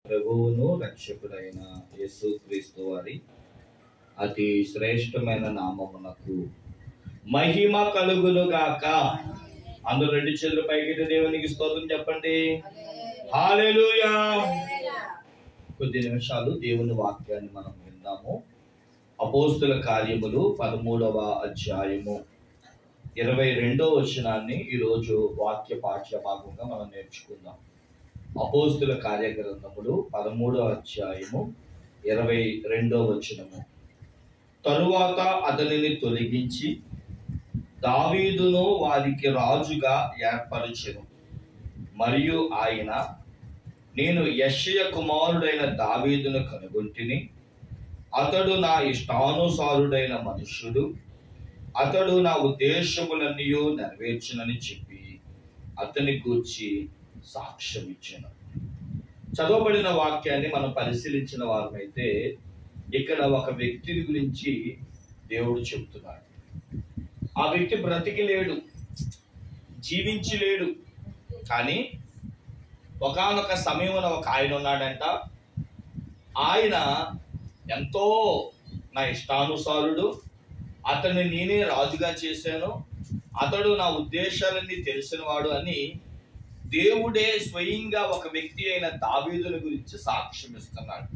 ప్రభువును రక్షకుడైన యేసుక్రీస్తు వారి అతి శ్రేష్టమైన నామమునకు మహిమ కలుగును గాక. అందరూ రెండు చేతులు పైకెత్తి దేవునికి స్తోత్రం చెప్పండి. హల్లెలూయా. కొద్ది నిమిషాలు దేవుని వాక్యాన్ని మనం విందాము. అపోస్తుల కార్యములు 13వ అధ్యాయము 22వ వచనాన్ని ఈరోజు వాక్య పాఠ్య భాగంగా మనం నేర్చుకుందాం. అపోస్తుల కార్యగ్రంథములు 13వ అధ్యాయము 22వ వచనము. తరువాత అతనిని తొలగించి దావీదును వారికి రాజుగా ఏర్పరచెను. మరియు ఆయన, నేను యెషయ కుమారుడైన దావీదును కనుగొంటిని. అతడు నా ఇష్టానుసారుడైన మనుష్యుడు. అతడు నా ఉద్దేశములన్నీ నెరవేర్చునని చెప్పి అతని గూర్చి సాక్ష్యం ఇచ్చాను. చదవబడిన వాక్యాన్ని మనం పరిశీలించిన వారమైతే ఇక్కడ ఒక వ్యక్తిని గురించి దేవుడు చెప్తున్నాడు. ఆ వ్యక్తి బ్రతికి లేడు, జీవించి లేడు. కానీ ఒకానొక సమయమున ఒక ఆయన ఉన్నాడంట. ఆయన ఎంతో నా ఇష్టానుసారుడు, అతన్ని నేనే రాజుగా చేశాను, అతడు నా ఉద్దేశాలన్నీ తెలిసినవాడు అని దేవుడే స్వయంగా ఒక వ్యక్తి అయిన దావీదుని గురించి సాక్ష్యం ఇస్తున్నాడు.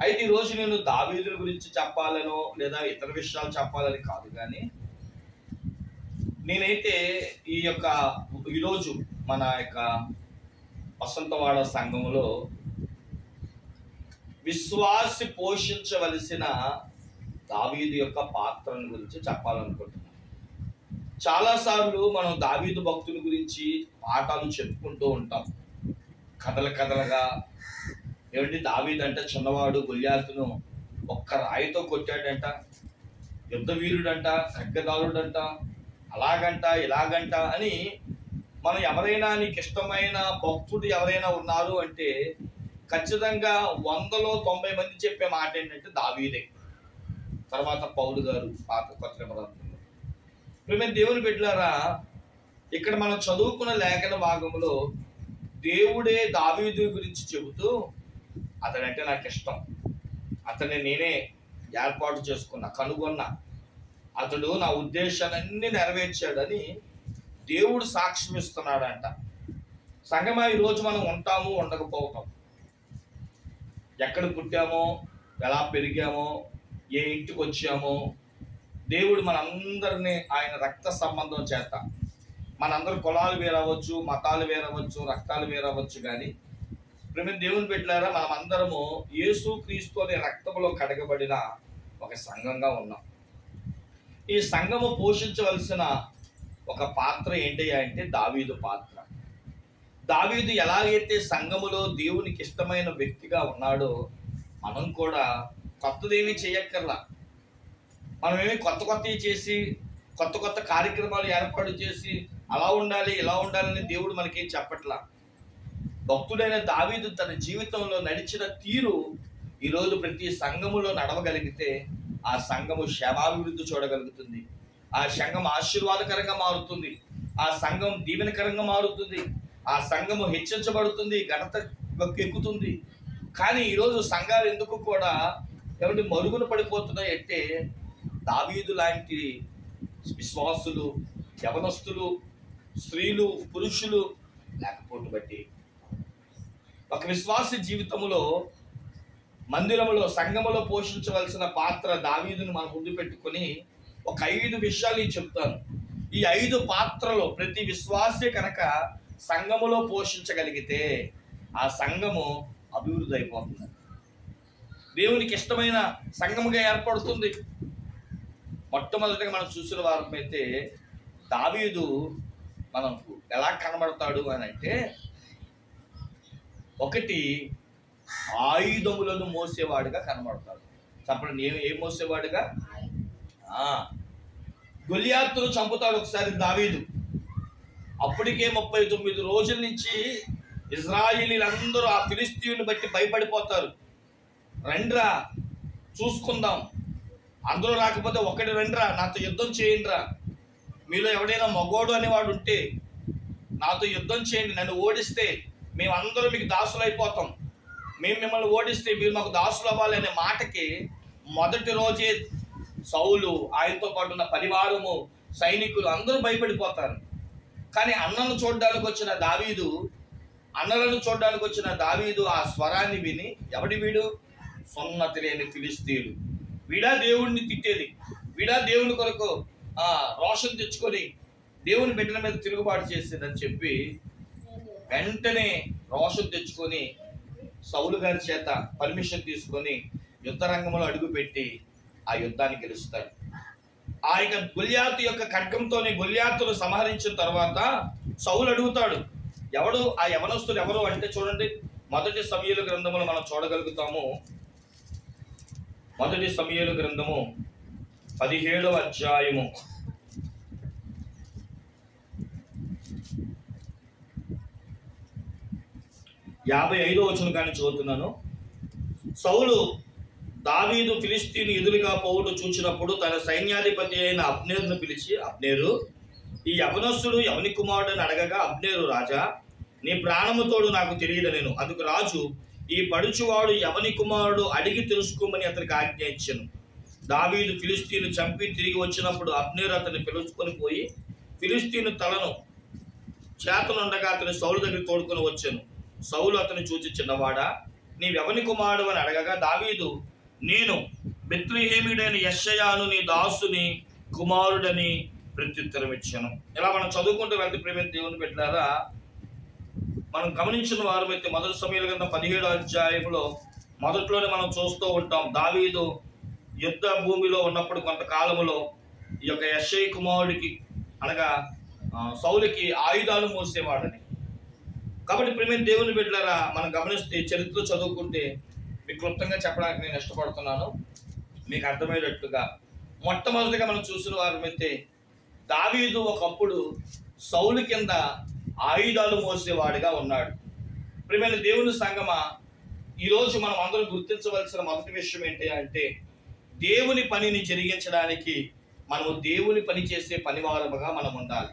అయితే ఈరోజు నేను దావీదుని గురించి చెప్పాలనో లేదా ఇతర విషయాలు చెప్పాలని కాదు, కానీ నేనైతే ఈరోజు మన యొక్క వసంతవాడ సంఘములో విశ్వాసి పోషించవలసిన దావీదు యొక్క పాత్రను గురించి చెప్పాలనుకుంటున్నాను. చాలాసార్లు మనం దావీదు భక్తుల గురించి పాఠాలు చెప్పుకుంటూ ఉంటాం, కథలుగా. ఏమిటి, దావీదు అంటే చిన్నవాడు, గొల్యాతును ఒక్క రాయితో కొట్టాడంట, యుద్ధ వీరుడంట, ఖడ్గదారుడంట, అలాగంట ఇలాగంట అని మనం ఎవరైనా నీకు ఇష్టమైన భక్తుడు ఎవరైనా ఉన్నారు అంటే ఖచ్చితంగా 100లో 90 మంది చెప్పే మాట ఏంటంటే దావీదే. తర్వాత పౌలు గారు పాత కొత్త నిబంధనలో. మేము దేవుని బిడ్డలారా, ఇక్కడ మనం చదువుకున్న లేఖన భాగంలో దేవుడే దావీదు గురించి చెబుతూ, అతడంటే నాకు ఇష్టం, అతన్ని నేనే ఏర్పాటు చేసుకున్నా, కనుగొన్నా, అతడు నా ఉద్దేశాలన్నీ నెరవేర్చాడని దేవుడు సాక్ష్యం ఇస్తున్నాడంట. సంగమా, ఈరోజు మనం ఉంటాము, ఉండకపోతాం, ఎక్కడ పుట్టామో, ఎలా పెరిగామో, ఏ ఇంటికి వచ్చామో, దేవుడు మనందరినీ ఆయన రక్త సంబంధం చేత, మనందరి కులాలు వేరవచ్చు, మతాలు వేరవచ్చు, రక్తాలు వేరవచ్చు, కానీ ప్రేమ దేవుని బిడ్డలారా, మనం అందరము యేసుక్రీస్తు అనే రక్తములో కడగబడిన ఒక సంఘంగా ఉన్నాం. ఈ సంఘము పోషించవలసిన ఒక పాత్ర ఏంటయ్యా అంటే దావీదు పాత్ర. దావీదు ఎలాగైతే సంఘములో దేవునికి ఇష్టమైన వ్యక్తిగా ఉన్నాడో, మనం కూడా కొత్తదేమీ చేయక్కర్లా. మనమేమి కొత్తవి చేసి కొత్త కార్యక్రమాలు ఏర్పాటు చేసి అలా ఉండాలి ఇలా ఉండాలని దేవుడు మనకేం చెప్పట్లా. భక్తుడైన దావీదు తన జీవితంలో నడిచిన తీరు ఈరోజు ప్రతి సంఘములో నడవగలిగితే ఆ సంఘము క్షేమాభివృద్ధి చూడగలుగుతుంది, ఆ సంఘం ఆశీర్వాదకరంగా మారుతుంది, ఆ సంఘం దీవెనకరంగా మారుతుంది, ఆ సంఘము హెచ్చించబడుతుంది, ఘనత ఎక్కుతుంది. కానీ ఈరోజు సంఘాలు ఎందుకు కూడా ఏమంటే మరుగున పడిపోతున్నాయి అంటే దావీదు లాంటి విశ్వాసులు, యవనస్తులు, స్త్రీలు, పురుషులు లేకపోవడం బట్టి ఒక విశ్వాసి జీవితంలో, మందిరములో, సంఘములో పోషించవలసిన పాత్ర దావీదును మనం ముందు పెట్టుకొని ఒక 5 విషయాలు నేను చెప్తాను. ఈ 5 పాత్రలో ప్రతి విశ్వాసే కనుక సంఘములో పోషించగలిగితే ఆ సంఘము అభివృద్ధి అయిపోతుంది, దేవునికి ఇష్టమైన సంఘముగా ఏర్పడుతుంది. మొట్టమొదటిగా మనం చూసిన వారమైతే దావీదు మనకు ఎలా కనబడతాడు అని అంటే, ఒకటి ఆయుధములను మోసేవాడుగా కనబడతాడు. చెప్పండి, ఏం మోసేవాడుగా? గొల్యాతును చంపుతాడు ఒకసారి దావీదు. అప్పటికే 39 రోజుల నుంచి ఇజ్రాయేలీలందరూ ఆ ఫిలిస్తీయుని బట్టి భయపడిపోతారు. రండ్రా చూసుకుందాం, అందరూ రాకపోతే ఒకటి రండ్రా, నాతో యుద్ధం చేయండిరా, మీలో ఎవడైనా మగోడు అనేవాడు ఉంటే నాతో యుద్ధం చేయండి, నన్ను ఓడిస్తే మేమందరూ మీకు దాసులైపోతాం, మేము మిమ్మల్ని ఓడిస్తే మీరు మాకు దాసులు అవ్వాలి అనే మాటకి మొదటి రోజే సౌలు, ఆయనతో పాటు ఉన్న పరివారము, సైనికులు అందరూ భయపడిపోతారు. కానీ అన్నలను చూడడానికి వచ్చిన దావీదు ఆ స్వరాన్ని విని, ఎవడి వీడు? సున్నతి లేని ఫిలిష్తీయుడు, వీడా దేవుణ్ణి తిట్టేది, వీడా దేవుని కొరకు రోషం తెచ్చుకొని దేవుని బిడ్డల మీద తిరుగుబాటు చేసేదని చెప్పి వెంటనే రోషం తెచ్చుకొని సౌలు గారి చేత పర్మిషన్ తీసుకొని యుద్ధ రంగంలో అడుగుపెట్టి ఆ యుద్ధాన్ని గెలుస్తాడు. ఆ యొక్క గొల్యాతు యొక్క ఖడ్గంతోనే గొల్యాతును సంహరించిన తర్వాత సౌలు అడుగుతాడు, ఎవడు ఆ యవనస్తుడు ఎవరు అంటే, చూడండి మొదటి సమూయేలు గ్రంథములో మనం చూడగలుగుతాము. మొదటి సమూయేలు గ్రంథము 17వ అధ్యాయము 55వ వచనం కానీ చదువుతున్నాను. సౌలు దావీదు ఫిలిష్తీయుని ఎదురుగా పోవుట చూచినప్పుడు తన సైన్యాధిపతి అయిన అబ్నేరును పిలిచి, అబ్నేరు, ఈ యవనస్తుడు ఎవని కుమారుడని అడగగా, అబ్నేరు, రాజా, నీ ప్రాణముతోడు నాకు తెలియదనెను. అందుకు రాజు, ఈ పడుచువాడు ఎవని కుమారుడు అడిగి తెలుసుకోమని అతనికి ఆజ్ఞ ఇచ్చెను. దావీదు ఫిలిష్తీయుని చంపి తిరిగి వచ్చినప్పుడు అబ్నేరు అతన్ని పిలుచుకొని పోయి ఫిలిష్తీయుని తలను చేతనుండగా అతని సౌలు దగ్గర తోడుకొని వచ్చాను. సౌలు అతను చూచి, చిన్నవాడా, నీవెవని కుమారుడు అని అడగగా, దావీదు, నేను బెత్లెహేమీయుడైన యెషయాను నీ దాసుని కుమారుడని ప్రత్యుత్తరం ఇచ్చాను. ఇలా మనం చదువుకుంటూ వెళ్తే ప్రేమ దేవుని పెట్టారా, మనం గమనించిన వారు అయితే మొదటి సమూయేలు గ్రంథం 17వ అధ్యాయంలో మొదట్లోనే మనం చూస్తూ ఉంటాం. దావీదు యుద్ధ భూమిలో ఉన్నప్పుడు కొంతకాలములో ఈ యొక్క యెషయి కుమారుడికి అనగా సౌలుకి ఆయుధాలు మోసేవాడని. కాబట్టి ప్రేమ దేవుని బిడ్డలారా, మనం గమనిస్తే చరిత్ర చదువుకుంటే మీకు క్లుప్తంగా చెప్పడానికి నేను ఇష్టపడుతున్నాను, మీకు అర్థమయ్యేటట్టుగా. మొట్టమొదటిగా మనం చూసిన వారమైతే దావీదు ఒకప్పుడు సౌలు కింద ఆయుధాలు మోసేవాడిగా ఉన్నాడు. ప్రియమైన దేవుని సంగమా, ఈరోజు మనం అందరూ గుర్తించవలసిన మొదటి విషయం ఏంటి అంటే, దేవుని పనిని జరిగించడానికి మనము దేవుని పని చేసే పనివారముగా మనం ఉండాలి.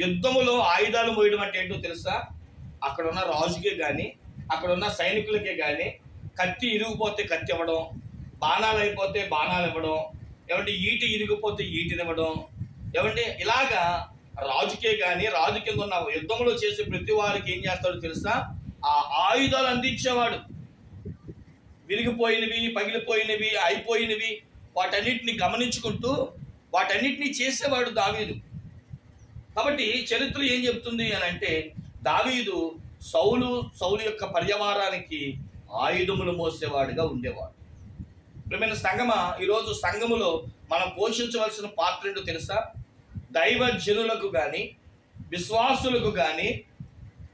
యుద్ధములో ఆయుధాలు మోయడం అంటే ఏంటో తెలుసా? అక్కడ ఉన్న రాజుకే కానీ, అక్కడ ఉన్న సైనికులకే కానీ కత్తి ఇరిగిపోతే కత్తి ఇవ్వడం, బాణాలు అయిపోతే బాణాలు ఇవ్వడం, ఏమంటే ఈటి ఇరిగిపోతే ఈటినివ్వడం, ఏమంటే ఇలాగా రాజుకే కానీ, రాజు కింద ఉన్న యుద్ధంలో చేసే ప్రతి వారికి ఏం చేస్తాడో తెలుసా? ఆ ఆయుధాలు అందించేవాడు. విరిగిపోయినవి, పగిలిపోయినవి, అయిపోయినవి వాటన్నిటిని గమనించుకుంటూ వాటన్నిటినీ చేసేవాడు దావీదు. కాబట్టి చరిత్ర ఏం చెప్తుంది అని అంటే, దావీదు సౌలు యొక్క పర్యవారానికి ఆయుధములు మోసేవాడిగా ఉండేవాడు. ప్రియమైన సంగమా, ఈరోజు సంఘములో మనం పోషించవలసిన పాత్ర ఏంటో తెలుసా? దైవజనులకు కానీ, విశ్వాసులకు కానీ,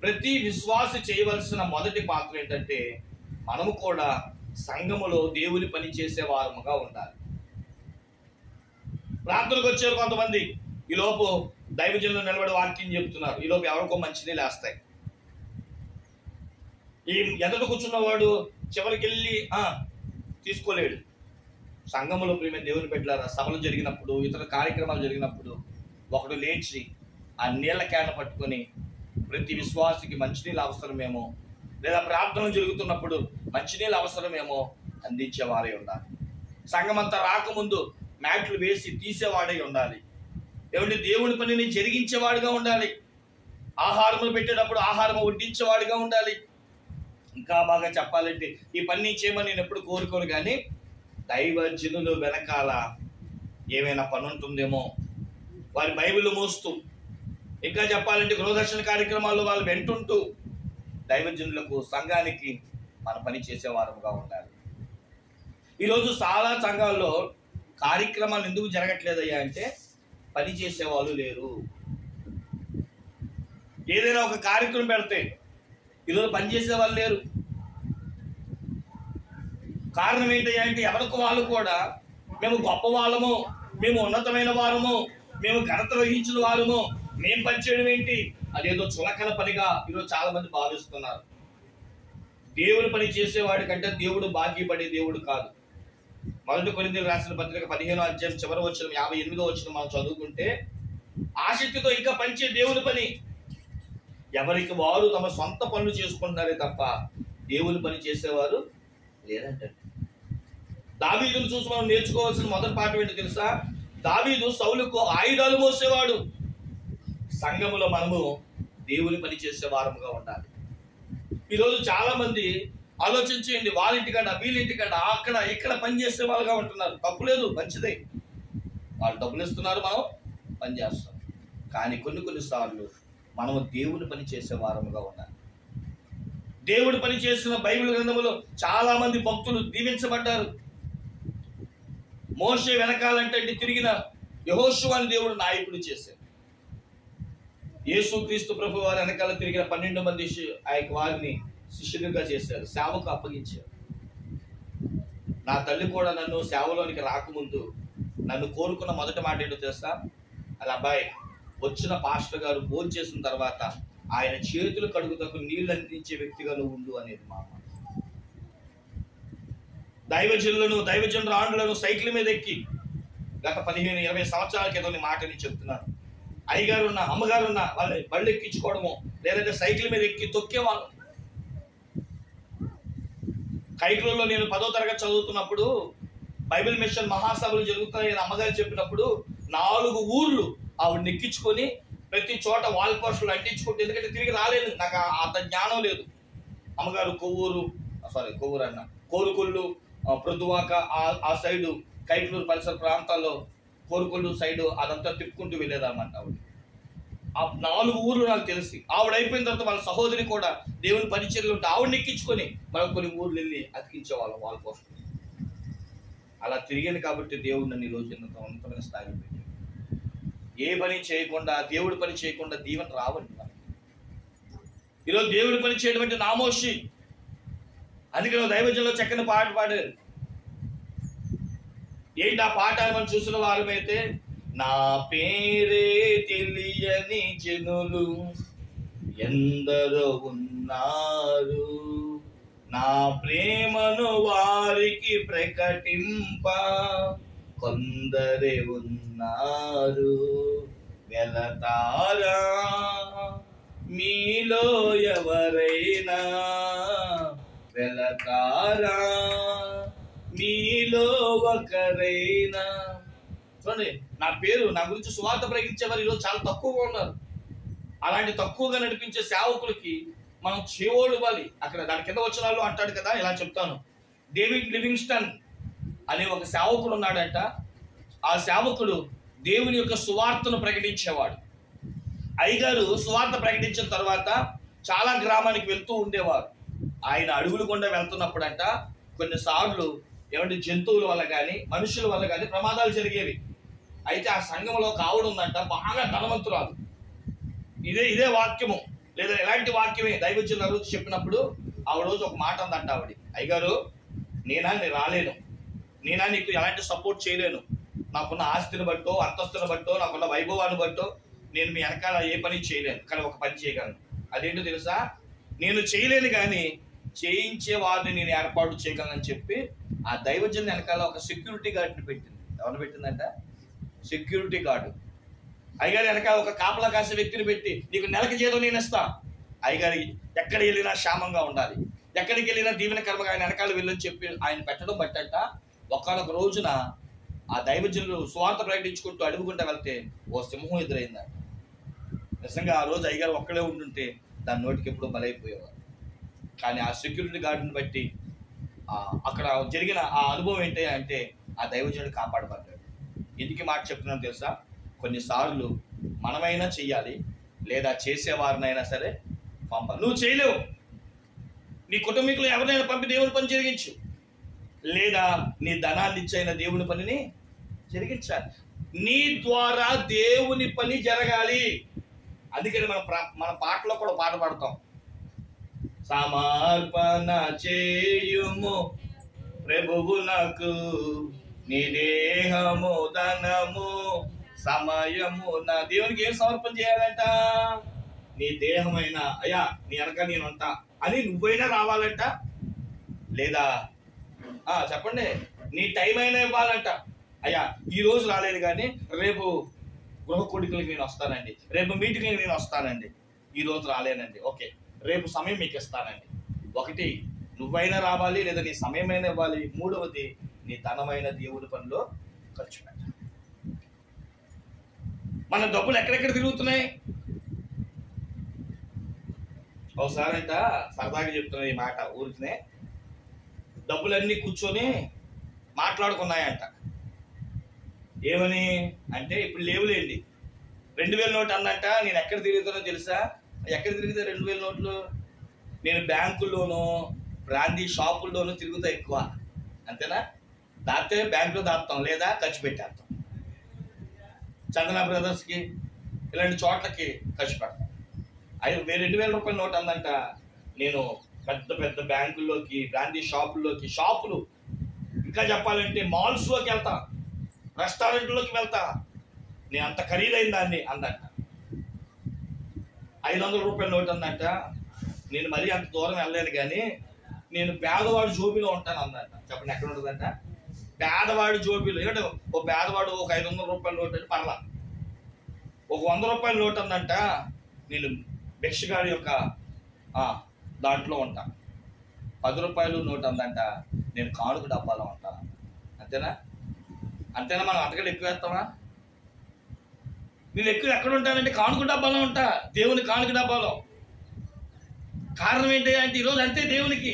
ప్రతి విశ్వాసి చేయవలసిన మొదటి పాత్ర ఏంటంటే, మనము కూడా సంఘములో దేవుని పని చేసే వారముగా ఉండాలి. ప్రార్థనకు వచ్చారు కొంతమంది, ఈలోపు దైవజనులు నిలబడి వాక్యం చెప్తున్నారు, ఈలోపు ఎవరికో మంచినీళ్ళు వేస్తాయి. ఈ ఎదుట కూర్చున్నవాడు చివరికి వెళ్ళి తీసుకోలేడు. సంఘములో ప్రేమ దేవుని పెట్టారా, సభలు జరిగినప్పుడు, ఇతర కార్యక్రమాలు జరిగినప్పుడు ఒకడు లేచి ఆ నీళ్ళ క్యాన్ పట్టుకొని ప్రతి విశ్వాసికి మంచినీళ్ళు అవసరమేమో, లేదా ప్రార్థనలు జరుగుతున్నప్పుడు మంచినీళ్ళు అవసరమేమో అందించేవారే ఉండాలి. సంఘం అంతా రాకముందు మ్యాట్లు వేసి తీసేవాడే ఉండాలి. ఏమంటే దేవుని పనిని జరిగించేవాడిగా ఉండాలి. ఆహారములు పెట్టేటప్పుడు ఆహారం వడ్డించేవాడిగా ఉండాలి. ఇంకా బాగా చెప్పాలంటే ఈ పని చేయమని నేను ఎప్పుడు కోరుకోను, కానీ దైవజనులు వెనకాల ఏమైనా పని ఉంటుందేమో వారి బైబిల్ మోస్తూ, ఇంకా చెప్పాలంటే గృహదర్శన కార్యక్రమాల్లో వాళ్ళు వెంటుంటూ దైవజనులకు, సంఘానికి మన పని చేసేవారముగా ఉండాలి. ఈరోజు చాలా సంఘాల్లో కార్యక్రమాలు ఎందుకు జరగట్లేదయ్యా అంటే, పని చేసేవాళ్ళు లేరు. ఏదైనా ఒక కార్యక్రమం పెడితే ఈరోజు పని చేసేవాళ్ళు లేరు. కారణం ఏంటయ్యా అంటే, ఎవరికి వాళ్ళు కూడా మేము గొప్ప వాళ్ళము, మేము ఉన్నతమైన వారము, మేము ఘనత వహించిన వారము, మేము పనిచేయడం ఏంటి, అదేదో చులకన పనిగా ఈరోజు చాలా మంది భావిస్తున్నారు. దేవుని పని చేసేవాడి కంటే దేవుడు భాగ్యపడే దేవుడు కాదు. మొదటి కొరింథీయులకు రాసిన పత్రిక 15వ అధ్యాయం చివరి వచనం 58వ వచనం మనం చదువుకుంటే, ఆసక్తితో ఇంకా పనిచే దేవుని పని ఎవరికి వారు తమ సొంత పనులు చేసుకుంటున్నారే తప్ప దేవుని పని చేసేవారు లేరంటే. దావీదును చూసి మనం నేర్చుకోవాల్సిన మొదటి పాఠం ఏంటో తెలుసా? దావీదు సౌలుకు ఆయుధాలు మోసేవాడు. సంఘములో మనము దేవుని పని చేసే వారముగా ఉండాలి. ఈరోజు చాలా మంది ఆలోచించేయండి, వాళ్ళ ఇంటికాడ వీళ్ళ ఇంటికాడ అక్కడ ఇక్కడ పని చేసే వాళ్ళుగా ఉంటున్నారు. తప్పులేదు, మంచిదే. వాళ్ళు డబ్బులు ఇస్తున్నారు, మనం పని చేస్తాం. కానీ కొన్నిసార్లు మనము దేవుని పని చేసే వారముగా ఉండాలి. దేవుడి పని చేసిన బైబిల్ గ్రంథములో చాలా మంది భక్తులు దీవించబడ్డారు. మోషే వెనకాలంటే తిరిగిన యెహోషువను దేవుడు నాయకుడు చేశారు. యేసుక్రీస్తు ప్రభు వారి వెనకాల తిరిగిన 12 మంది వారిని శిష్యులుగా చేశారు, సేవకు అప్పగించారు. నా తల్లి కూడా నన్ను సేవలోనికి రాకముందు నన్ను కోరుకున్న మొదటి మాట ఏంటో తెలుసా? అది అబ్బాయి, వచ్చిన పాస్టర్ గారు భోజనం చేసిన తర్వాత ఆయన చేతులు కడుగుతకు నీళ్ళు అందించే వ్యక్తిగా నువ్వు ఉండు అనేది మా మాట. దైవజనులను సైకిల్ మీద ఎక్కి గత 15-20 సంవత్సరాల క్రితం మాటని చెప్తున్నాను. అయ్యగారు ఉన్న అమ్మగారు ఉన్న వాళ్ళు బళ్ళు ఎక్కించుకోవడము, లేదంటే సైకిల్ మీద ఎక్కి తొక్కేవాళ్ళు. కైకులలో నేను 10వ తరగతి చదువుతున్నప్పుడు బైబిల్ మిషన్ మహాసభలు జరుగుతున్నాయని అమ్మగారు చెప్పినప్పుడు 4 ఊర్లు ఆవిడని ఎక్కించుకొని ప్రతి చోట వాల్ పోస్టులు అంటించుకుంటే, ఎందుకంటే తిరిగి రాలేదు, నాకు అంత జ్ఞానం లేదు. అమ్మగారు కోరుకొల్లు, ప్రొద్దువాక ఆ సైడు, కైకులూరు పరిసర ప్రాంతాల్లో కోరుకొల్లు సైడు అదంతా తిప్పుకుంటూ వెళ్ళేదన్నమాట ఆవిడ. ఆ 4 ఊర్లు నాకు తెలిసి. ఆవిడ అయిపోయిన తర్వాత వాళ్ళ సహోదరి కూడా దేవుని పరిచర్యలు ఉంటే ఆవిడని ఎక్కించుకొని మరొక కొన్ని ఊర్లు వెళ్ళి అతికించేవాళ్ళం వాల్ పోస్ట్. అలా తిరిగాను కాబట్టి దేవుడు నన్ను ఈ రోజు ఇంత ఉన్నతమైన స్థాయిలో పెట్టాడు. ఏ పని చేయకుండా, దేవుడి పని చేయకుండా దీవెన రావండి. ఈరోజు దేవుడి పని చేయడం అంటే నామోషి. అందుకని దైవజనులో చక్కని పాట పాడారు. ఏంటి ఆ పాట అని మనం చూసిన వారమైతే, నా పేరే తెలియని జనులు ఎందరో ఉన్నారు, నా ప్రేమను వారికి ప్రకటింప కొందరే ఉన్నారు, వెళతారా మీలో ఎవరైనా, వెళతారా మీలో ఒకరైనా. చూడండి, నా గురించి సువార్త ప్రకటించేవారు ఈరోజు చాలా తక్కువగా ఉన్నారు. అలాంటి తక్కువగా నడిపించే సేవకులకి మనం చేవోడు ఇవ్వాలి. అక్కడ దాని కింద వచ్చిన వాళ్ళు అంటాడు కదా, ఇలా చెప్తాను. డేవిడ్ లివింగ్స్టన్ అనే ఒక సేవకుడు ఉన్నాడంట. ఆ సేవకుడు దేవుని యొక్క సువార్తను ప్రకటించేవాడు. అయ్యగారు సువార్త ప్రకటించిన తర్వాత చాలా గ్రామానికి వెళ్తూ ఉండేవారు. ఆయన అడుగులు గుండా వెళ్తున్నప్పుడంట కొన్నిసార్లు ఏమంటే జంతువుల వల్ల కానీ మనుషుల వల్ల కానీ ప్రమాదాలు జరిగేవి. అయితే ఆ సంఘంలో ఒక ఆవిడ ఉందంట, బాగా ధనవంతురాలు. ఇదే వాక్యము లేదా ఎలాంటి వాక్యమే దైవజనులు చెప్పినప్పుడు ఆవిడ రోజు ఒక మాట అందంట. ఆవిడ, అయ్యగారు, నేను రాలేను, నీకు ఎలాంటి సపోర్ట్ చేయలేను, నాకున్న ఆస్తిని బట్టో అంతస్తుని బట్టో నాకున్న వైభవాన్ని బట్టో నేను మీ వెనకాల ఏ పని చేయలేను, కానీ ఒక పని చేయగలను. అదేంటో తెలుసా? నేను చేయలేను కానీ చేయించే వారిని నేను ఏర్పాటు చేయగలనని చెప్పి ఆ దైవజన్ వెనకాల ఒక సెక్యూరిటీ గార్డ్ని పెట్టింది. ఎవరు పెట్టిందంట? Security guard. అయ్యగారి వెనకాల ఒక కాపలా కాసే వ్యక్తిని పెట్టి, నీకు నెలకి జీతం నేను ఇస్తా, అయ్యగారి ఎక్కడ వెళ్ళినా క్షేమంగా ఉండాలి, ఎక్కడికి వెళ్ళినా దీవెనకరంగా ఆయన వెనకాల వెళ్ళని చెప్పి ఆయన పెట్టడం బట్టంట. ఒక్కనొక రోజున ఆ దైవజనులు స్వార్థ ప్రకటించుకుంటూ అడుగుకుంటూ వెళ్తే ఓ సింహం ఎదురైందంట. నిజంగా ఆ రోజు అయ్యగారు ఒక్కడే ఉంటుంటే దాని నోటికి ఎప్పుడూ బలైపోయేవారు. కానీ ఆ సెక్యూరిటీ గార్డుని బట్టి అక్కడ జరిగిన ఆ అనుభవం ఏంటి అంటే ఆ దైవజనుడు కాపాడబడ్డాడు. ఎందుకు మాట చెప్తున్నాను తెలుసా? కొన్నిసార్లు మనమైనా చెయ్యాలి, లేదా చేసేవారినైనా సరే పంపాలి. నువ్వు చేయలేవు, నీ కుటుంబీకులు ఎవరినైనా పంపి దేవుని పని జరిగించు, లేదా నీ ధనాన్ని ఇచ్చైన దేవుని పనిని జరిగించాలి. నీ ద్వారా దేవుని పని జరగాలి. అందుకని మన పాటలో కూడా పాట పాడతాం, సమర్పణ చేయుము ప్రభువునకు నీ దేహము ధనము సమయము. నా దేవునికి ఏం సమర్పణ చేయాలంట? నీ దేహమైనా, అయ్యా నీ వెనక నేను అంటా అని నువ్వైనా రావాలంట, లేదా చెప్పండి నీ టైం అయినా ఇవ్వాలంట. అయ్యా ఈ రోజు రాలేదు కానీ రేపు గృహ కూడికలకి నేను వస్తానండి, రేపు మీటింగ్కి నేను వస్తానండి, ఈ రోజు రాలేనండి, ఓకే రేపు సమయం మీకు ఇస్తానండి. ఒకటి నువ్వైనా రావాలి, లేదా నీ సమయమైనా ఇవ్వాలి. మూడవది, నీ ధనమైన దేవుడి పనిలో ఖర్చు పెట్టాలి. మన డబ్బులు ఎక్కడెక్కడ తిరుగుతున్నాయి? ఒకసారి అంట సరదాగా చెప్తున్నా ఈ మాట, ఊరికినే డబ్బులన్నీ కూర్చొని మాట్లాడుకున్నాయంట. ఏమని అంటే, ఇప్పుడు లేవులేండి, 2000 నోటు అందంట. నేను ఎక్కడ తిరుగుతానో తెలుసా? ఎక్కడ తిరిగితే 2000 నోట్లు? నేను బ్యాంకుల్లోనూ బ్రాందీ షాపుల్లోనూ తిరుగుతా ఎక్కువ, అంతేనా? దాస్తే బ్యాంకులో దాస్తాం, లేదా ఖర్చు పెట్టేస్తాం. చందన బ్రదర్స్కి ఇలాంటి చోట్లకి ఖర్చు పెడతాం. 2000 రూపాయల నోట్ అందంట. నేను పెద్ద పెద్ద బ్యాంకుల్లోకి, బ్రాందీ షాపుల్లోకి, షాపులు ఇంకా చెప్పాలంటే మాల్స్లోకి వెళ్తా, రెస్టారెంట్లోకి వెళ్తా, నేను అంత ఖరీదైన దాన్ని అందంట. 500 రూపాయల నోట్ అందంట. నేను మరీ అంత దూరం వెళ్ళలేను, కానీ నేను పేదవాడు జోబిలో ఉంటాను అందంట. చెప్పండి, ఎక్కడ ఉంటుందంట? పేదవాడి జోబిలో. ఎందుకంటే ఓ పేదవాడు ఒక 500 రూపాయల నోట్ అంటే పర్లా, ఒక 100 రూపాయల నోట్ అందంట. నేను భిక్షగాడి యొక్క దాంట్లో ఉంటా. 10 రూపాయలు నోట్ అందంట. నేను కానుక డబ్బాలో ఉంటాను. అంతేనా? అంతేనా? మనం అంతకంటే ఎక్కువ వేస్తామా? నేను ఎక్కువ ఎక్కడ ఉంటానంటే కానుక డబ్బాలో ఉంటా, దేవుని కానుక డబ్బాలో. కారణం ఏంటి అంటే, ఈరోజు అంతే దేవునికి.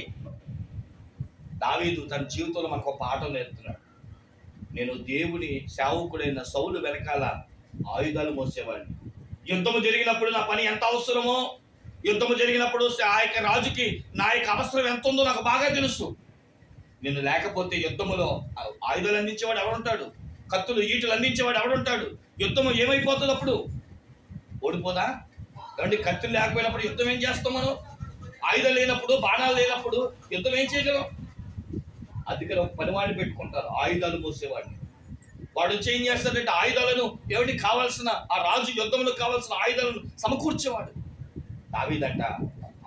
దావీదు తన జీవితంలో మనకు ఒక పాఠం నేర్పుతున్నాడు. నేను దేవుని సేవకుడైన సౌలు వెనకాల ఆయుధాలు మోసేవాడిని. యుద్ధము జరిగినప్పుడు నా పని ఎంత అవసరమో, యుద్ధము జరిగినప్పుడు ఆ యొక్క రాజుకి నా యొక్క అవసరం ఎంత ఉందో నాకు బాగా తెలుసు. నేను లేకపోతే యుద్ధములో ఆయుధాలు అందించేవాడు ఎవడుంటాడు? కత్తులు ఈటలు అందించేవాడు ఎవడుంటాడు? యుద్ధము ఏమైపోతుంది? అప్పుడు ఓడిపోదా? కాబట్టి కత్తులు లేకపోయినప్పుడు యుద్ధం ఏం చేస్తాం మనం? ఆయుధాలు లేనప్పుడు, బాణాలు లేనప్పుడు యుద్ధం ఏం చేయగలం? అందుకని ఒక పనివాడిని పెట్టుకుంటారు, ఆయుధాలు మోసేవాడిని. వాడు వచ్చి ఏం చేస్తాడంటే ఆయుధాలను, ఎవరికి కావాల్సిన ఆ రాజు యుద్ధంలో కావాల్సిన ఆయుధాలను సమకూర్చేవాడు. దావీదంట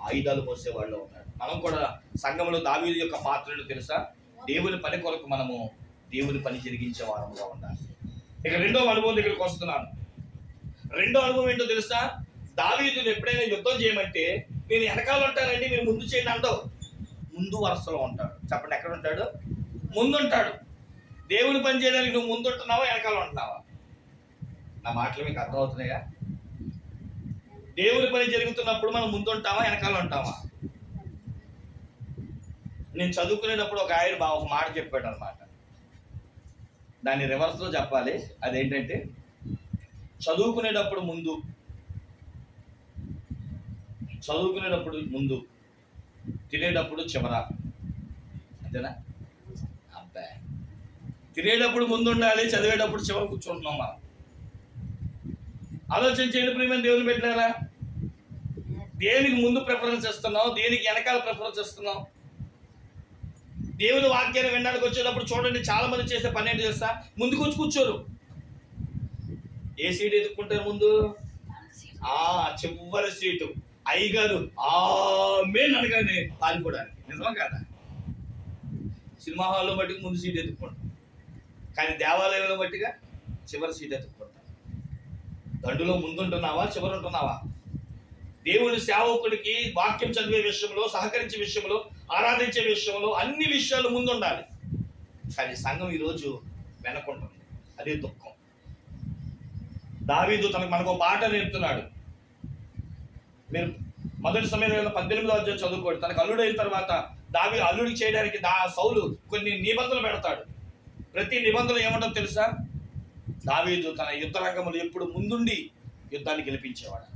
ఆయుధాలు మోసేవాళ్ళు ఉన్నాడు. మనం కూడా సంఘంలో దావీదు యొక్క పాత్రలు తెలుసా? దేవుని పని కొరకు మనము దేవుని పని జరిగించే వారముగా ఉండాలి. ఇక రెండవ అనుభవం దగ్గరికి వస్తున్నాను. రెండో అనుభవం ఏంటో తెలుసా? దావీదుని ఎప్పుడైనా యుద్ధం చేయమంటే, నేను వెనకాల ఉంటానండి, మీరు ముందు చేయండి అంటావు. ముందు వరుసలో ఉంటాడు. చెప్పండి, ఎక్కడ ఉంటాడు? ముందుంటాడు. దేవుని పని చేయడానికి నువ్వు ముందుంటున్నావా, వెనకాల ఉంటున్నావా? నా మాటలు మీకు అర్థమవుతున్నాయా? దేవుని పని జరుగుతున్నప్పుడు మనం ముందుంటామా, వెనకాల ఉంటామా? నేను చదువుకునేటప్పుడు ఒక ఆయన ఒక మాట చెప్పాడు అనమాట. దాన్ని రివర్స్లో చెప్పాలి. అదేంటంటే, చదువుకునేటప్పుడు ముందు, తినేటప్పుడు చివర. అంతేనా? అబ్బాయి, తినేటప్పుడు ముందు ఉండాలి, చదివేటప్పుడు చివర కూర్చుంటున్నాం మనం. ఆలోచన చేయడం ప్రియమైన దేవుని పెట్టినారా? దేనికి ముందు ప్రిఫరెన్స్ ఇస్తున్నావు, దేనికి వెనకాల ప్రిఫరెన్స్ ఇస్తున్నావు? దేవుని వాక్యాన్ని వినడానికి వచ్చేటప్పుడు చూడండి, చాలా మంది చేసే పని ఏంటి చేస్తా? ముందుకు వచ్చి కూర్చోరు. ఏ సీట్ ఎత్తుక్కుంటారు ముందు? చివరి సీటు. అయ్యగారు ఆమేన్ అనగానే పారిపోవడానికి. నిజమా కాదా? సినిమా హాల్లో బట్టిగా ముందు సీట్ ఎత్తుక్కుంటాం, కానీ దేవాలయంలో బట్టిగా చివరి సీట్ ఎత్తుక్కుంటాం. దండులో ముందుంటున్నావా, చివరి ఉంటున్నావా? దేవుని సేవకుడికి వాక్యం చదివే విషయంలో, సహకరించే విషయంలో, ఆరాధించే విషయంలో అన్ని విషయాలు ముందుండాలి. కానీ సంఘం ఈరోజు వెనకుంటుంది. అదే దుఃఖం. దావీదు మనకు ఒక పాట నేర్పుతున్నాడు. మీరు మొదటి సమయంలో 18వ అధ్యాయం చదువుకోండి. తనకు అల్లుడైన తర్వాత అల్లుడికి చేయడానికి సౌలు కొన్ని నిబంధనలు పెడతాడు. ప్రతి నిబంధనలు ఏమంటో తెలుసా? దావీదు తన యుద్ధ రంగంలో ఎప్పుడు ముందుండి యుద్ధాన్ని గెలిపించేవాడు.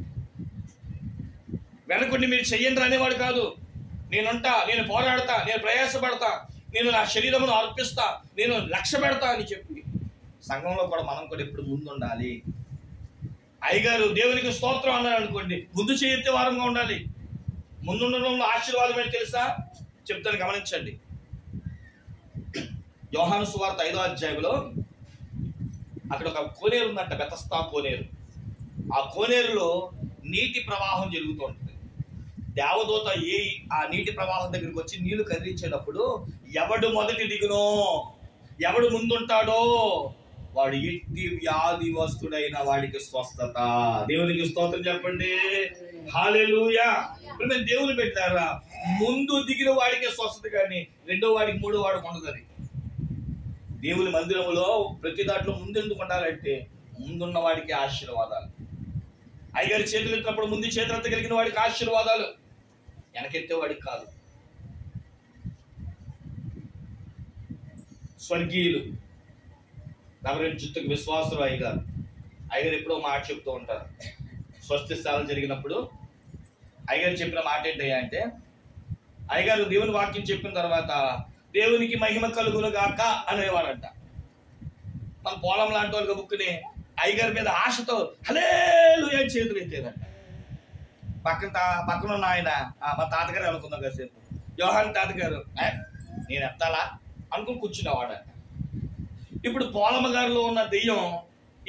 వెనకుండి మీరు చెయ్యండి అనేవాడు కాదు. నేనుంటా, నేను పోరాడతా, నేను ప్రయాసపడతా, నేను నా శరీరమును అర్పిస్తా, నేను లక్ష్య పెడతా అని చెప్పి సంఘంలో కూడా మనం కూడా ఎప్పుడు ముందుండాలి. అయ్యగారు దేవునికి స్తోత్రం అన్నాడు అనుకోండి, ముందు చేయెత్తే వారంగా ఉండాలి. ముందుండడంలో ఆశీర్వాదం ఏంటి తెలుసా? చెప్తాను, గమనించండి. యోహాను సువార్త 5వ అధ్యాయంలో అక్కడ ఒక కోనేరు ఉందంట, బెతస్తా కోనేరు. ఆ కోనేరులో నీటి ప్రవాహం జరుగుతూ ఉంటుంది. దేవదూత ఆ నీటి ప్రవాహం దగ్గరికి వచ్చి నీళ్లు కదిలించేటప్పుడు ఎవడు మొదటి దిగునో, ఎవడు ముందుంటాడో వాడు ఎట్టి వ్యాధి వస్తుడైన వాడికి స్వస్థత. దేవునికి స్తోత్రం చెప్పండి. హల్లెలూయా. ఇప్పుడు మేము దేవుని పెట్టారా, ముందు దిగిన వాడికే స్వస్థత, కానీ రెండో వాడికి మూడో వాడికి ఉండదు. అది దేవుని మందిరంలో ప్రతి దాంట్లో ముందెందుకు ఉండాలంటే ముందున్న వాడికి ఆశీర్వాదాలు. అయ్యగారి చేతులు ఎత్తినప్పుడు ముందు చేతులెత్త కలిగిన వాడికి ఆశీర్వాదాలు, వెనకెత్తే వాడికి కాదు. స్వర్గీయులు రెవరెండ్ జుత్తుకు విశ్వాసులు అయ్యగారు ఎప్పుడో మాట చెప్తూ ఉంటారు. స్వస్తి స్థానం జరిగినప్పుడు అయ్యగారు చెప్పిన మాట ఏంటయ్యా అంటే, అయ్యగారు దేవుని వాక్యం చెప్పిన తర్వాత దేవునికి మహిమ కలుగును గాక అనేవాడంట. మన పొలం లాంటి వాళ్ళు బుక్కుని అయ్యగారి మీద ఆశతో హల్లెలూయా చేతులు ఎత్తేదంట. పక్కన ఉన్న ఆయన మా తాతగారు అనుకుందాం కాసేపు, యోహాన్ తాతగారు నేను ఎత్తాలా అనుకుని కూర్చునేవాడంట. ఇప్పుడు పోలమ్మ గారిలో ఉన్న దెయ్యం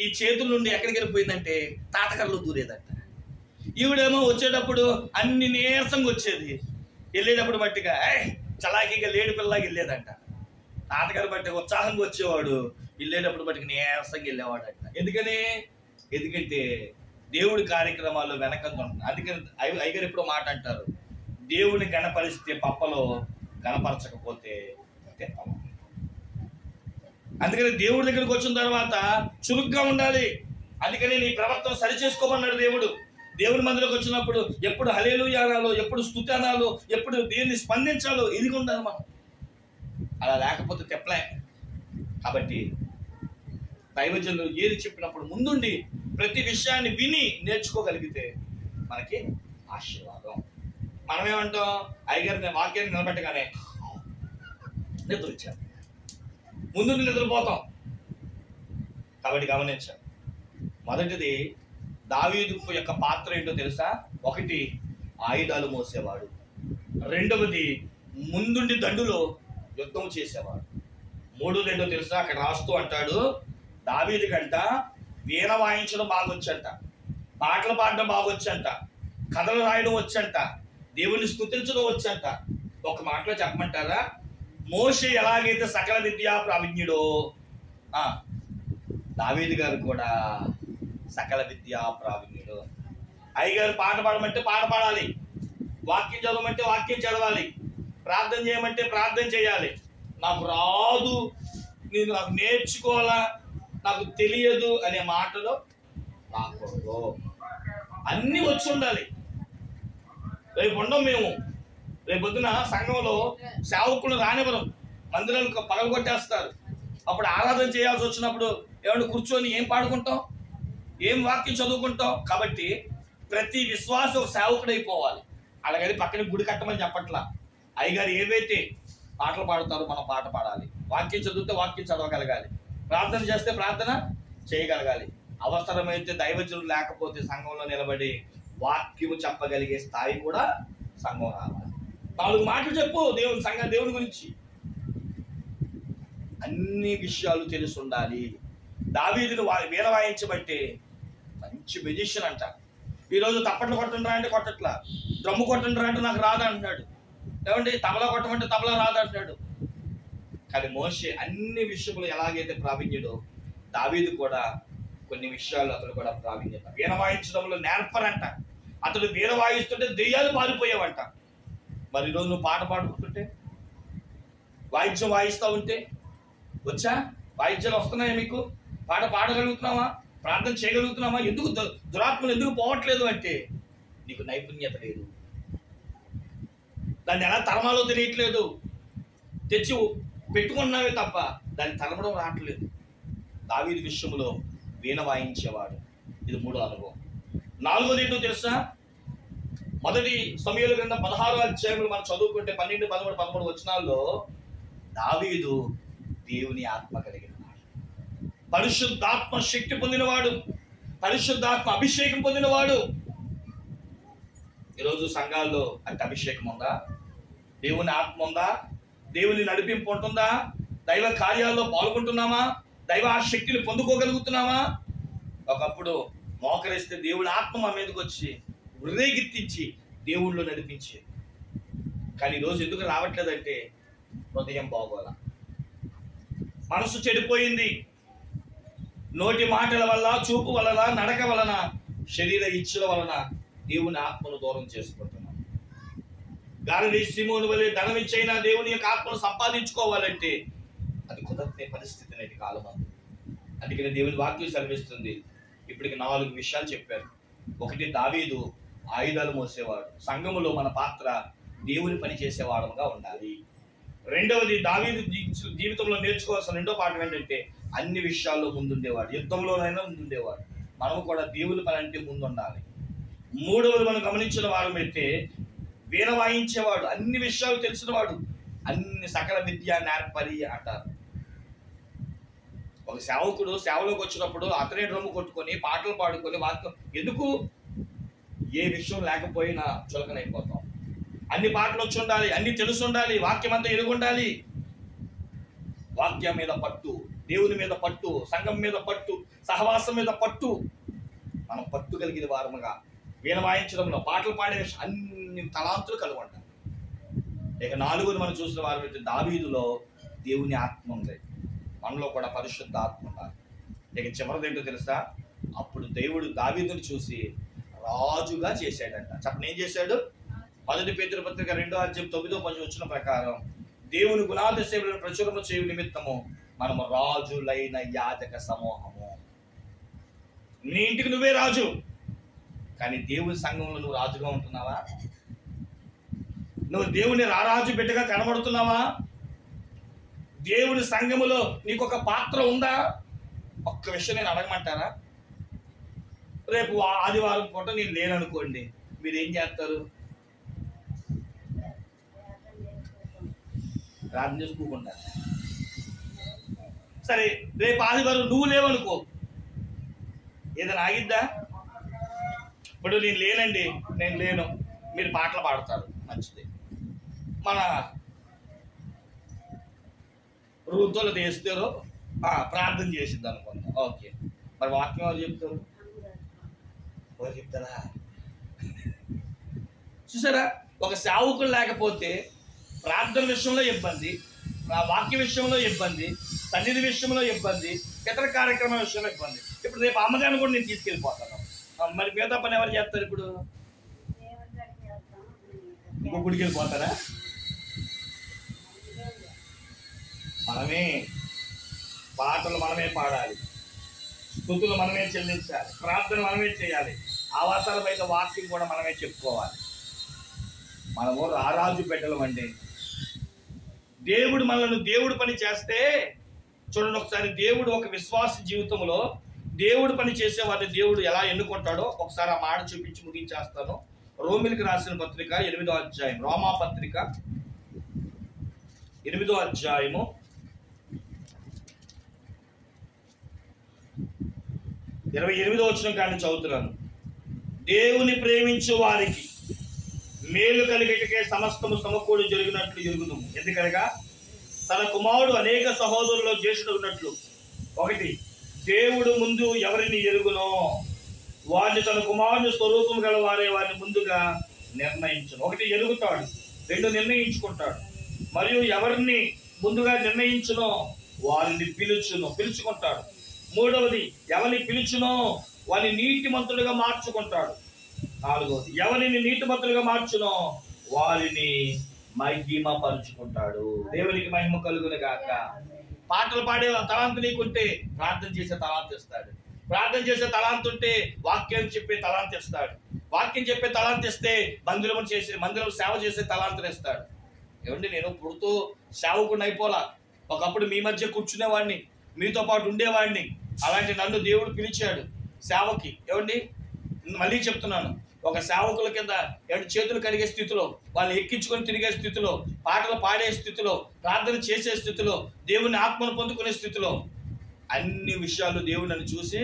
ఈ చేతుల నుండి ఎక్కడికి వెళ్ళిపోయిందంటే తాతగారిలో దూరేదంట. ఈవిడేమో వచ్చేటప్పుడు అన్ని నీరసంగా వచ్చేది, వెళ్ళేటప్పుడు బట్టిగా చలాకీగా లేడి పిల్లలాగా వెళ్ళేదంట. తాతగారు బట్టి ఉత్సాహంగా వచ్చేవాడు, వెళ్ళేటప్పుడు బట్టికి నీరసంగా వెళ్ళేవాడంట. ఎందుకంటే దేవుడి కార్యక్రమాల్లో వెనకంత ఉంటుంది. అందుకని అయ్యగారు ఎప్పుడో మాట అంటారు, దేవుని గణపరిస్తే పప్పలో గణపరచకపోతే తెప్పలో. అందుకని దేవుడి దగ్గరికి వచ్చిన తర్వాత చురుగ్గా ఉండాలి. అందుకని నీ ప్రవర్తన సరి చేసుకోమన్నాడు దేవుడు. దేవుడి మందిలోకి వచ్చినప్పుడు ఎప్పుడు హల్లెలూయా అనాలో, ఎప్పుడు స్తుతి అనాలో, ఎప్పుడు దేన్ని స్పందించాలో ఇది ఉండాలి మనం. అలా లేకపోతే తెప్పలే. కాబట్టి దైవజనులు ఏది చెప్పినప్పుడు ముందుండి ప్రతి విషయాన్ని విని నేర్చుకోగలిగితే మనకి ఆశీర్వాదం. మనమేమంటాం, అయ్యగారిని వాక్యాన్ని నిలబెట్టగానే నిద్ర వచ్చాం, ముందు నిద్రపోతాం. కాబట్టి గమనించాం. మొదటిది దావీదు యొక్క పాత్ర ఏంటో తెలుసా? ఒకటి ఆయుధాలు మోసేవాడు, రెండవది ముందుండి దండులో యుద్ధం చేసేవాడు. మూడోది ఏంటో తెలుసా? అక్కడ రాస్తూ అంటాడు, దావీదు కంట వీణ వాయించడం బాగొచ్చంట, పాటలు పాడడం బాగొచ్చంట, కథలు రాయడం వచ్చంట, దేవుని స్తుతించడం వచ్చంట. ఒక మాటలో చెప్పమంటారా, మోషే ఎలాగైతే సకల విద్యా ప్రావీణ్యుడో దావీదు గారు కూడా సకల విద్యా ప్రావీణ్యుడు. అయ్యగారు పాట పాడమంటే పాట పాడాలి, వాక్యం చదవమంటే వాక్యం చదవాలి, ప్రార్థన చేయమంటే ప్రార్థన చేయాలి. నాకు రాదు, నేను నాకు నేర్చుకోవాలా, నాకు తెలియదు అనే మాటలు రాకూడదు. అన్నీ వచ్చి ఉండాలి. రేపు ఉండం మేము. రేపొద్దున సంఘంలో సేవకులు రానివ్వరు, మందిరాలు పగలగొట్టేస్తారు. అప్పుడు ఆరాధన చేయాల్సి వచ్చినప్పుడు ఏమన్నా కూర్చొని ఏం పాడుకుంటాం, ఏం వాక్యం చదువుకుంటాం? కాబట్టి ప్రతి విశ్వాసం ఒక సేవకుడు అయిపోవాలి. అలాగని పక్కన గుడి కట్టమని చెప్పట్లా. అయ్యగారు ఏవైతే పాటలు పాడుతారో మనం పాట పాడాలి, వాక్యం చదివితే వాక్యం చదవగలగాలి, ప్రార్థన చేస్తే ప్రార్థన చేయగలగాలి. అవసరమైతే దైవజనులు లేకపోతే సంఘంలో నిలబడి వాక్యము చెప్పగలిగే స్థాయి కూడా సంఘం రావాలి. 4 మాటలు చెప్పు దేవుని గురించి. అన్ని విషయాలు తెలిసి ఉండాలి. దావీదును వీణ వాయించబట్టే మంచి మ్యూజిషియన్ అంట. ఈరోజు తప్పట్లు కొట్టండిరా అంటే కొట్టట్లా, డ్రమ్ము కొట్టండిరా అంటే నాకు రాదు అంటున్నాడు. ఏమండి తబలా కొట్టమంటే తబలా రాదు అంటున్నాడు. కానీ మోషే అన్ని విషయంలో ఎలాగైతే ప్రావీణ్యుడో దావీదు కూడా కొన్ని విషయాలు అతడు కూడా ప్రావీణ్యత. వీణ వాయించడంలో నేర్పరంట. అతడు వీణ వాయిస్తుంటే దెయ్యాలు పారిపోయావంట. మరి ఈరోజు నువ్వు పాట పాడుకుంటుంటే, వాయిద్యం వాయిస్తూ ఉంటే, వచ్చా వాయిద్యాలు వస్తున్నాయా మీకు? పాట పాడగలుగుతున్నావా? ప్రార్థన చేయగలుగుతున్నావా? ఎందుకు దురాత్మలు ఎందుకు పోవట్లేదు అంటే నీకు నైపుణ్యత లేదు. దాన్ని ఎలా తరమాలో తెలియట్లేదు. తెచ్చి పెట్టుకున్నావే తప్ప దాన్ని తరమడం రావట్లేదు. దావీదు విషయంలో వీణ వాయించేవాడు. ఇది 3వ అనుభవం. 4వది ఏంటో తెలుసా? మొదటి సమూయేలు గ్రంథం 16వ అధ్యాయంలో మనం చదువుకుంటే 12, 13, 13 వచనాల్లో దావీదు దేవుని ఆత్మ కలిగిన వాడు, పరిశుద్ధాత్మ శక్తి పొందినవాడు, పరిశుద్ధాత్మ అభిషేకం పొందినవాడు. ఈరోజు సంఘాల్లో అంటే అభిషేకం ఉందా? దేవుని ఆత్మ ఉందా? దేవుని నడిపింపు ఉంటుందా? దైవ కార్యాల్లో పాల్గొంటున్నామా? దైవ శక్తిని పొందుకోగలుగుతున్నామా? ఒకప్పుడు మోకరిస్తే దేవుని ఆత్మ మా మీదకి వచ్చి ఉర్రేగిత్తించి దేవుళ్ళు నడిపించేది. కానీ ఈరోజు ఎందుకు రావట్లేదంటే హృదయం బాగోల, మనసు చెడిపోయింది. నోటి మాటల వల్ల, చూపు వలన, నడక వలన, శరీర ఇచ్ఛల వలన దేవుని ఆత్మను దూరం చేసుకుంటున్నాం. గాలిని సీమోను వలె ధనం ఇచ్చైనా దేవుని యొక్క ఆత్మను సంపాదించుకోవాలంటే అది కుదరని పరిస్థితి నేటి కాలం. అందుకని దేవుని వాక్యం సెలవిస్తుంది. ఇప్పటికి 4 విషయాలు చెప్పారు. ఒకటి, దావీదు ఆయుధాలు మోసేవాడు. సంఘములో మన పాత్ర దేవుని పని చేసేవాడుగా ఉండాలి. రెండవది, దావీదు జీవితంలో నేర్చుకోవాల్సిన రెండో పాఠం ఏంటంటే అన్ని విషయాల్లో ముందుండేవాడు. యుద్ధంలోనైనా ముందుండేవాడు. మనము కూడా దేవుని పని అంటే ముందుండాలి. మూడవది, మనం గమనించిన వారమైతే వీణ వాయించేవాడు, అన్ని విషయాలు తెలిసినవాడు, అన్ని సకల విద్య నేర్పరి అంటారు. ఒక సేవకుడు సేవలోకి వచ్చినప్పుడు అతనే డ్రమ్ము కొట్టుకొని పాటలు పాడుకొని వాక్యం ఎందుకు, ఏ విషయం లేకపోయినా చులకనైపోతాం. అన్ని పాటలు వచ్చి ఉండాలి, అన్ని తెలుసు ఉండాలి, వాక్యం అంతా ఎరుగుండాలి. వాక్యం మీద పట్టు, దేవుని మీద పట్టు, సంఘం మీద పట్టు, సహవాసం మీద పట్టు. మనం పట్టు కలిగిన వారముగా వీణ వాయించడంలో, పాటలు పాడే అన్ని తలాంతులు కలిగి ఉంటాం. ఇక 4వది మనం చూసిన వారు దావీదులో దేవుని ఆత్మ ఉంది. మనలో కూడా పరిశుద్ధ ఆత్మ ఉన్నారు. ఇక చివరిది ఏంటో తెలుసా? అప్పుడు దేవుడు దావీదుని చూసి రాజుగా చేశాడంట. చెప్పండి, ఏం చేశాడు? 1 పేతురు పత్రిక 2:9 వచ్చిన ప్రకారం దేవుని గుణాతిశయములను ప్రచురము చేయు నిమిత్తము మనము రాజులైన యాజక సమూహము. నీ ఇంటికి నువ్వే రాజు, కానీ దేవుని సంఘంలో నువ్వు రాజుగా ఉంటున్నావా? నువ్వు దేవుని రారాజు బిడ్డగా కనబడుతున్నావా? దేవుని సంఘములో నీకు ఒక పాత్ర ఉందా? ఒక్క విషయం నేను అడగమంటారా? రేపు ఆదివారం పూట నేను లేననుకోండి, మీరు ఏం చేస్తారు? ప్రార్థన చేసుకోకుండా. సరే, రేపు ఆదివారం నువ్వు లేవనుకో, ఏదైనా ఆగిద్దా? ఇప్పుడు నేను లేనండి, నేను లేను, మీరు పాటలు పాడతారు, మంచిది. మన వృద్ధులు చేస్తారో ప్రార్థన చేసిద్ది అనుకుందాం, ఓకే. మరి వాక్యం ఎవరు చెప్తారు? ఎవరు చెప్తారా? చూసారా, ఒక సేవకులు లేకపోతే ప్రార్థన విషయంలో ఇబ్బంది, వాక్య విషయంలో ఇబ్బంది, సన్నిధి విషయంలో ఇబ్బంది, ఇతర కార్యక్రమం విషయంలో ఇబ్బంది. ఇప్పుడు రేపు అమ్మగారిని కూడా నేను తీసుకెళ్ళిపోతాను. మరి మిగతా పని ఎవరు చేస్తారు? ఇప్పుడు ఇంకో గుడికి వెళ్ళిపోతారా? మనమే పాటలు మనమే పాడాలి, స్తుతులు మనమే చెల్లించాలి, ప్రార్థన మనమే చేయాలి, అవసరమైన వాక్యం కూడా మనమే చెప్పుకోవాలి. మనము రారాజు బిడ్డలం అండి. దేవుడు మనల్ని దేవుడు పని చేస్తే చూడండి ఒకసారి, దేవుడు ఒక విశ్వాస జీవితంలో దేవుడు పని చేసే వారిని దేవుడు ఎలా ఎన్నుకుంటాడో ఒకసారి ఆ మాట చూపించి ముగించేస్తాను. రోమిలికి రాసిన పత్రిక 8వ అధ్యాయం, రోమా పత్రిక 8వ అధ్యాయము 28వ వచనం కానీ చదువుతున్నాను. దేవుని ప్రేమించు వారికి మేలు కలిగేటకే సమస్తము సమకూడి జరిగినట్లు ఎరుగుదు. ఎందుకనగా తన కుమారుడు అనేక సహోదరుల్లో జ్యేష్ఠుడు ఉన్నట్లు, 1 దేవుడు ముందు ఎవరిని ఎరుగునో వారిని తన కుమారుని స్వరూపం గల వారిని ముందుగా నిర్ణయించును. 1 ఎరుగుతాడు, 2 నిర్ణయించుకుంటాడు, మరియు ఎవరిని ముందుగా నిర్ణయించునో వారిని పిలుచుకుంటాడు. 3వది ఎవరిని పిలుచునో వారిని నీతిమంతులుగా మార్చుకుంటాడు. 4వది ఎవరిని నీతిమంతులుగా మార్చునో వారిని మహిమపరుచుకుంటాడు. దేవునికి మహిమ కలుగును గాక. పాటలు పాడే తలాంతు నీకుంటే ప్రార్థన చేసే తలాంతు ఇస్తాడు. ప్రార్థన చేసే తలాంతు ఉంటే వాక్యం చెప్పే తలాంతు ఇస్తాడు. వాక్యం చెప్పే తలాంతు ఇస్తే మందిరం సేవ చేసే తలాంతులు ఇస్తాడు. ఏమండి, నేను పుడుతూ సేవకుడిని అయిపోలా. ఒకప్పుడు మీ మధ్య కూర్చునేవాడిని, మీతో పాటు ఉండేవాడిని. అలాంటి నన్ను దేవుడు పిలిచాడు సేవకి. ఏమండి, మళ్ళీ చెప్తున్నాను, ఒక సేవకుల కింద చేతులు కడిగే స్థితిలో, వాళ్ళు ఎక్కించుకొని తిరిగే స్థితిలో, పాటలు పాడే స్థితిలో, ప్రార్థన చేసే స్థితిలో, దేవుని ఆత్మను పొందుకునే స్థితిలో, అన్ని విషయాలు దేవుడు నన్ను చూసి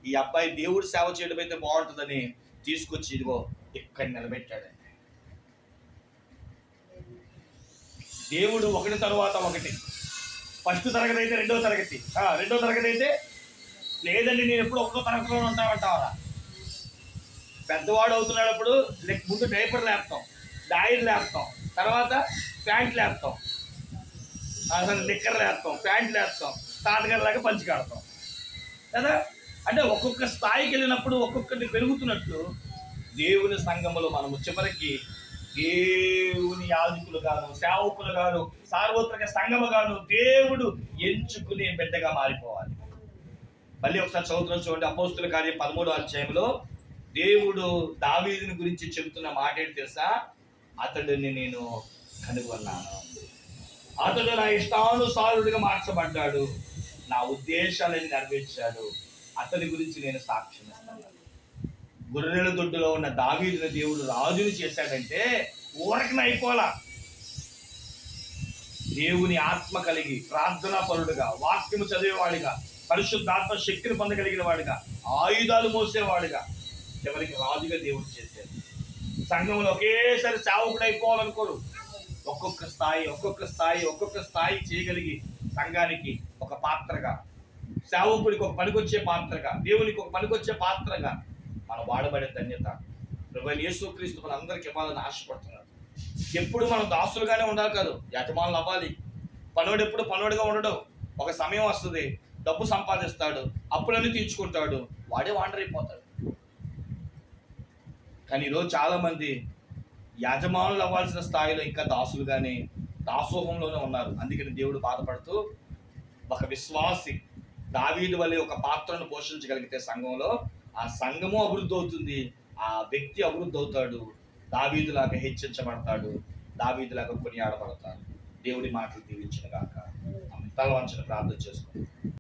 ఈ అబ్బాయి దేవుడు సేవ చేయడం అయితే బాగుంటుందని తీసుకొచ్చి ఇదిగో ఇక్కడ నిలబెట్టాడండి. దేవుడు ఒకటి తర్వాత ఒకటి. ఫస్ట్ తరగతి అయితే 2వ తరగతి, 2వ తరగతి అయితే లేదండి నేను ఎప్పుడు 1వ తరగతిలో ఉంటామంటావా? పెద్దవాడు అవుతున్నప్పుడు ముందు డైపర్ లేపుతాం, డాయిర్ లేపుతాం, తర్వాత ప్యాంట్ లేపుతాం, అసలు నిక్కర్ లేపుతాం, ప్యాంట్ లేపుతాం, తాతగారిలాగా పంచి కడతాం కదా. అంటే ఒక్కొక్క స్థాయికి వెళ్ళినప్పుడు ఒక్కొక్కటి పెరుగుతున్నట్లు దేవుని సంఘములో మనము చివరికి దేవుని యాజకులు గాను, సేవకులు గాను, సార్వత్రిక సంఘము గాను దేవుడు ఎంచుకునే బిడ్డగా మారిపోవాలి. మళ్ళీ ఒకసారి చదువుతున్న చూడండి, అపోస్తుల కార్యం 13వ అధ్యాయంలో దేవుడు దావీదుని గురించి చెబుతున్న మాట ఏంటి తెలుసా? అతడిని నేను కనుగొన్నాను, అతడు నా ఇష్టానుసారుడిగా మార్చబడ్డాడు, నా ఉద్దేశాలను నెరవేర్చాడు, అతని గురించి నేను సాక్ష్యం ఇస్తాను. గొర్రెల దొడ్డులో ఉన్న దావీదుని దేవుడు రాజుని చేశాడంటే ఊరకన అయిపోలా. దేవుని ఆత్మ కలిగి ప్రార్థనా పరుడుగా, వాక్యము చదివేవాడిగా, పరిశుద్ధాత్మ శక్తిని పొందగలిగిన వాడిగా, ఆయుధాలు మోసేవాడిగా, చివరికి రాజుగా దేవుడు చేశాడు. సంఘంలో ఒకేసారి సేవకుడు అయిపోవాలనుకోరు. ఒక్కొక్క స్థాయి చేయగలిగి సంఘానికి ఒక పాత్రగా, సేవకుడికి ఒక పనికొచ్చే పాత్రగా, దేవునికి ఒక పనికొచ్చే పాత్రగా మనం వాడబడే ధన్యత ప్రభువైన యేసుక్రీస్తు మన అందరికి ఇవ్వాలని ఆశపడుతున్నాడు. ఎప్పుడు మనం దాసులుగానే ఉండాలి కాదు, యజమానులు అవ్వాలి. పనోడు ఎప్పుడు పనోడుగా ఉండడు. ఒక సమయం వస్తుంది, డబ్బు సంపాదిస్తాడు, అప్పులన్నీ తీర్చుకుంటాడు, వాడే వాండర్ అయిపోతాడు. కానీ ఈరోజు చాలా మంది యజమానులు అవ్వాల్సిన స్థాయిలో ఇంకా దాసులుగానే, దాసోహంలోనే ఉన్నారు. అందుకని దేవుడు బాధపడుతూ, ఒక విశ్వాసి దావీదు వలె ఒక పాత్రను పోషించగలిగితే సంఘంలో ఆ సంఘము అభివృద్ధి అవుతుంది, ఆ వ్యక్తి అభివృద్ధి అవుతాడు, దావీదులాగా హెచ్చించబడతాడు, దావీదులాగా కొనియాడబడతాడు. దేవుడి మాటలు దీవించిన గాక. తల వంచన ప్రార్థన చేసుకోండి.